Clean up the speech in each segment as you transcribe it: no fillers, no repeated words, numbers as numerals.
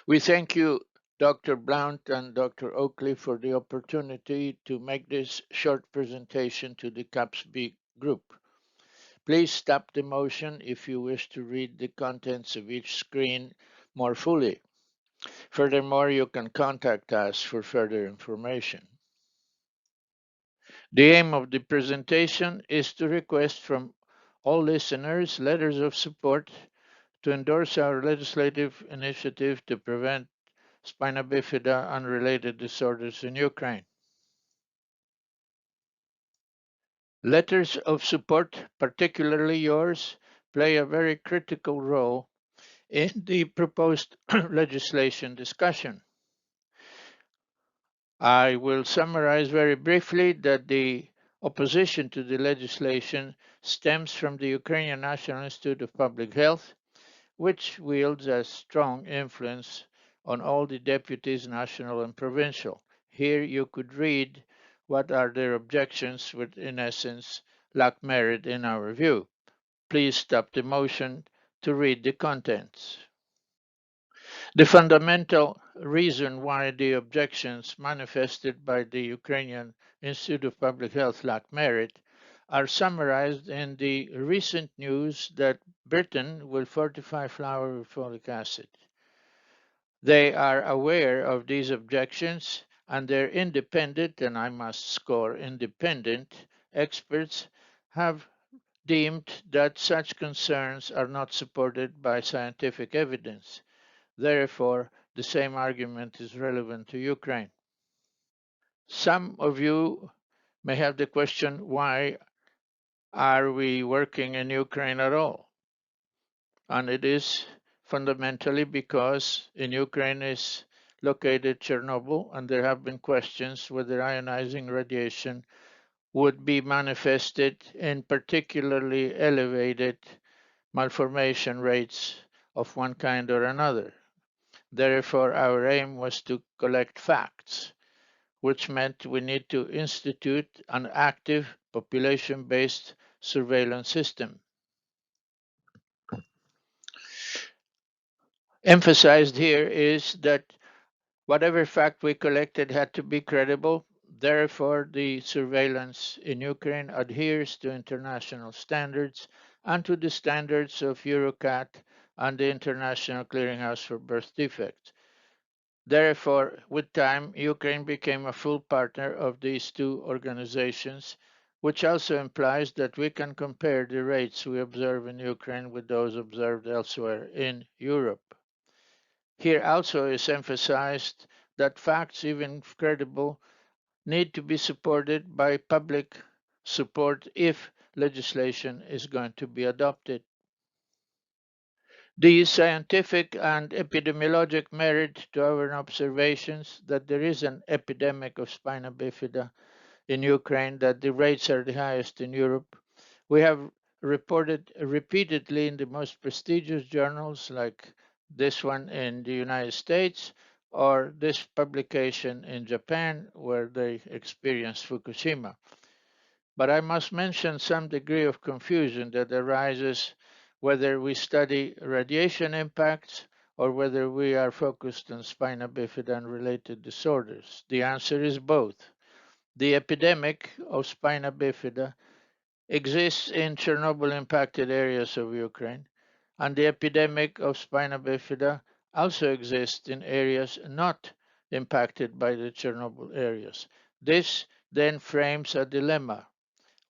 We thank you, Dr. Blount and Dr. Oakley, for the opportunity to make this short presentation to the CAPSB group. Please stop the motion if you wish to read the contents of each screen more fully. Furthermore, you can contact us for further information. The aim of the presentation is to request from all listeners letters of support to endorse our legislative initiative to prevent spina bifida and related disorders in Ukraine. Letters of support, particularly yours, play a very critical role in the proposed legislation discussion. I will summarize very briefly that the opposition to the legislation stems from the Ukrainian National Institute of Public Health, which wields a strong influence on all the deputies, national and provincial. Here you could read what are their objections, which in essence lack merit in our view. Please stop the motion to read the contents. The fundamental reason why the objections manifested by the Ukrainian Institute of Public Health lack merit are summarized in the recent news that Britain will fortify flour with folic acid. They are aware of these objections, and their independent, and I must score independent, experts have deemed that such concerns are not supported by scientific evidence. Therefore, the same argument is relevant to Ukraine. Some of you may have the question, why are we working in Ukraine at all? And it is fundamentally because in Ukraine is located Chernobyl, and there have been questions whether ionizing radiation would be manifested in particularly elevated malformation rates of one kind or another. Therefore, our aim was to collect facts, which meant we need to institute an active population-based surveillance system. Emphasized here is that whatever fact we collected had to be credible. Therefore, the surveillance in Ukraine adheres to international standards and to the standards of EuroCat and the International Clearinghouse for Birth Defects. Therefore, with time, Ukraine became a full partner of these two organizations, which also implies that we can compare the rates we observe in Ukraine with those observed elsewhere in Europe. Here also is emphasized that facts, even credible, need to be supported by public support if legislation is going to be adopted. The scientific and epidemiologic merit to our observations that there is an epidemic of spina bifida in Ukraine, that the rates are the highest in Europe. We have reported repeatedly in the most prestigious journals like this one in the United States or this publication in Japan where they experienced Fukushima. But I must mention some degree of confusion that arises whether we study radiation impacts or whether we are focused on spina bifida and related disorders. The answer is both. The epidemic of spina bifida exists in Chernobyl impacted areas of Ukraine, and the epidemic of spina bifida also exists in areas not impacted by the Chernobyl areas. This then frames a dilemma.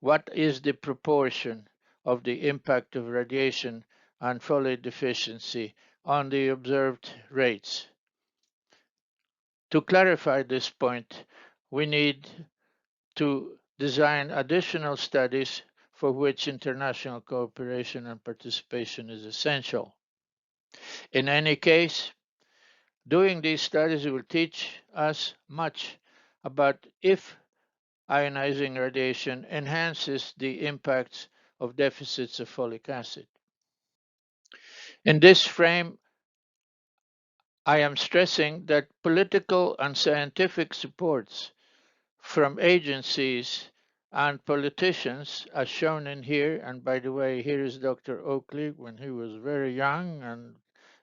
What is the proportion of the impact of radiation and folate deficiency on the observed rates? To clarify this point, we need to design additional studies for which international cooperation and participation is essential. In any case, doing these studies will teach us much about if ionizing radiation enhances the impacts of deficits of folic acid. In this frame, I am stressing that political and scientific supports from agencies and politicians, as shown in here, and by the way, here is Dr. Oakley when he was very young and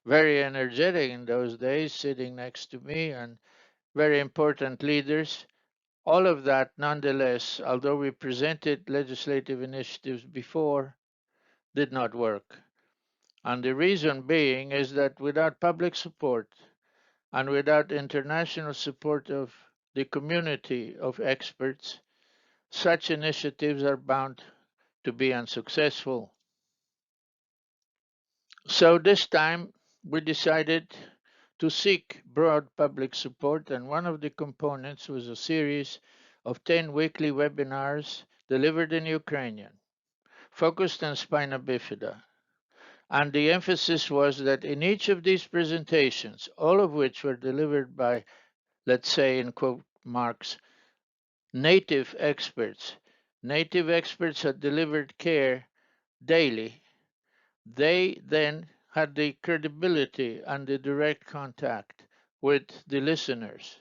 very energetic in those days, sitting next to me, and very important leaders. All of that, nonetheless, although we presented legislative initiatives before, did not work. And the reason being is that without public support and without international support of the community of experts, such initiatives are bound to be unsuccessful. So this time we decided to seek broad public support, and one of the components was a series of 10 weekly webinars delivered in Ukrainian, focused on spina bifida. And the emphasis was that in each of these presentations, all of which were delivered by, let's say, in quote marks, native experts had delivered care daily. They then had the credibility and the direct contact with the listeners.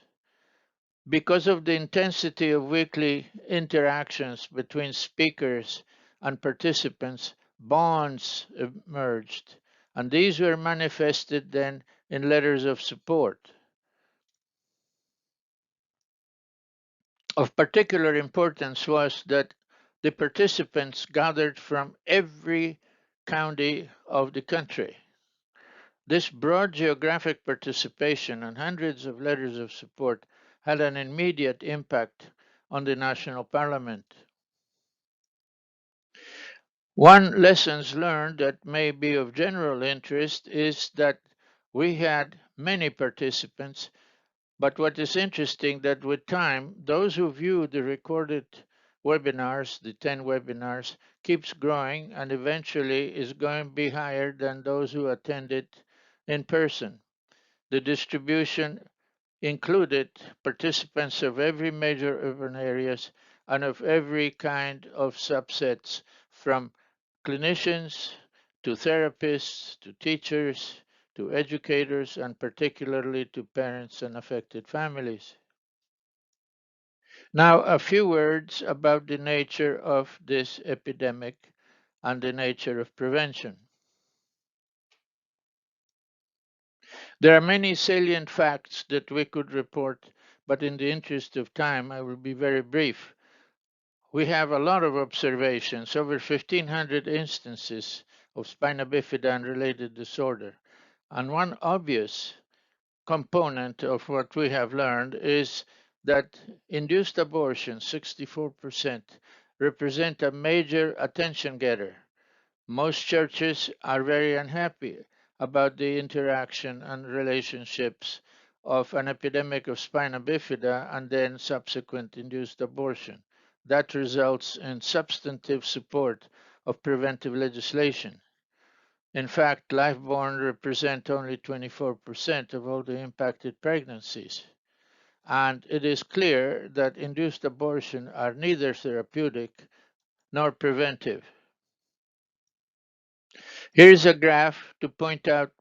Because of the intensity of weekly interactions between speakers and participants, bonds emerged, and these were manifested then in letters of support. Of particular importance was that the participants gathered from every county of the country. This broad geographic participation and hundreds of letters of support had an immediate impact on the national parliament. One lessons learned that may be of general interest is that we had many participants, but what is interesting that with time, those who view the recorded webinars, the 10 webinars, keeps growing and eventually is going to be higher than those who attended in person. The distribution included participants of every major urban areas and of every kind of subsets, from clinicians to therapists to teachers to educators, and particularly to parents and affected families. Now, a few words about the nature of this epidemic and the nature of prevention. There are many salient facts that we could report, but in the interest of time, I will be very brief. We have a lot of observations, over 1,500 instances of spina bifida and related disorder. And one obvious component of what we have learned is that induced abortions, 64%, represent a major attention getter. Most churches are very unhappy about the interaction and relationships of an epidemic of spina bifida and then subsequent induced abortion. That results in substantive support of preventive legislation. In fact, live-born represent only 24% of all the impacted pregnancies. And it is clear that induced abortion are neither therapeutic nor preventive. Here is a graph to point out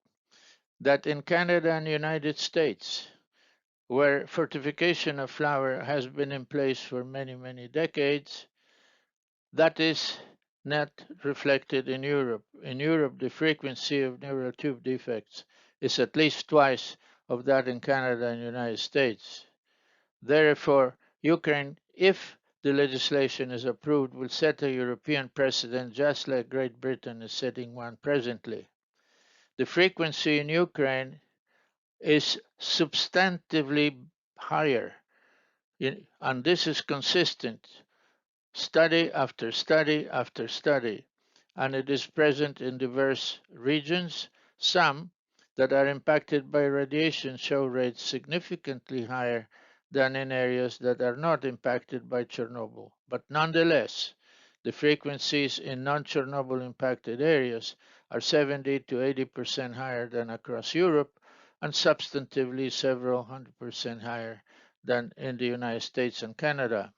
that in Canada and the United States, where fortification of flower has been in place for many, many decades, that is not reflected in Europe. In Europe, the frequency of neural tube defects is at least twice of that in Canada and the United States. Therefore, Ukraine, if the legislation is approved, will set a European precedent just like Great Britain is setting one presently. The frequency in Ukraine is substantively higher, and this is consistent study after study after study, and it is present in diverse regions. Some that are impacted by radiation show rates significantly higher than in areas that are not impacted by Chernobyl. But nonetheless, the frequencies in non-Chernobyl impacted areas are 70 to 80% higher than across Europe, and substantively several 100% higher than in the United States and Canada.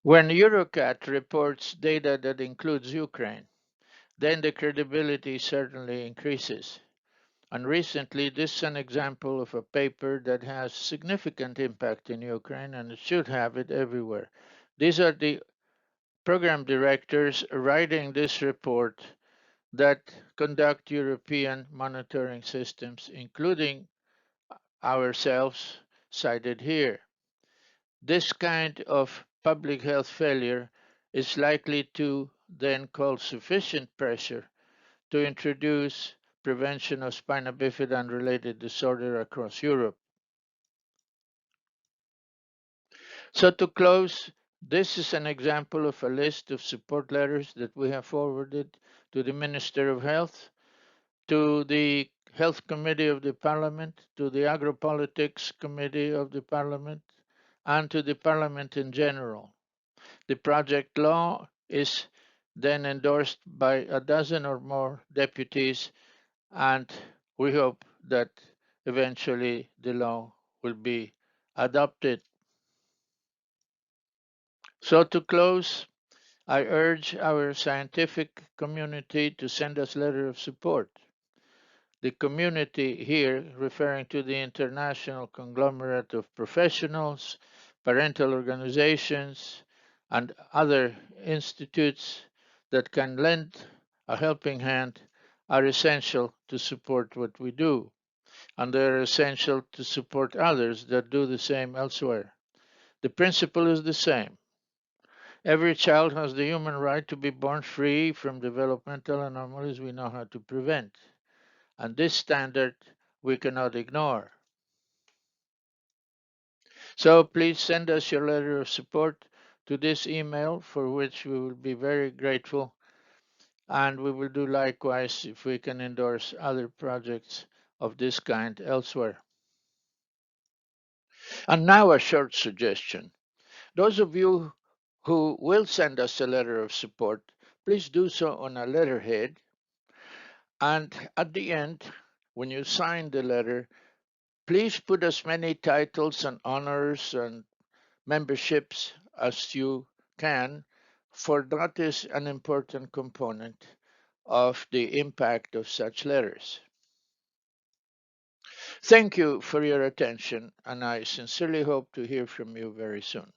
When Eurocat reports data that includes Ukraine, then the credibility certainly increases. And recently, this is an example of a paper that has significant impact in Ukraine, and it should have it everywhere. These are the program directors writing this report that conduct European monitoring systems, including ourselves cited here. This kind of public health failure is likely to then cause sufficient pressure to introduce prevention of spina bifida and related disorder across Europe. So to close, this is an example of a list of support letters that we have forwarded to the Minister of Health, to the Health Committee of the Parliament, to the Agro-Politics Committee of the Parliament, and to the Parliament in general. The project law is then endorsed by a dozen or more deputies, and we hope that eventually the law will be adopted. So to close, I urge our scientific community to send us letter of support. The community here, referring to the international conglomerate of professionals, parental organizations, and other institutes that can lend a helping hand, are essential to support what we do, and they are essential to support others that do the same elsewhere. The principle is the same. Every child has the human right to be born free from developmental anomalies we know how to prevent. And this standard we cannot ignore. So please send us your letter of support to this email, for which we will be very grateful. And we will do likewise if we can endorse other projects of this kind elsewhere. And now a short suggestion. Those of you who will send us a letter of support, please do so on a letterhead. And at the end, when you sign the letter, please put as many titles and honors and memberships as you can, for that is an important component of the impact of such letters. Thank you for your attention, and I sincerely hope to hear from you very soon.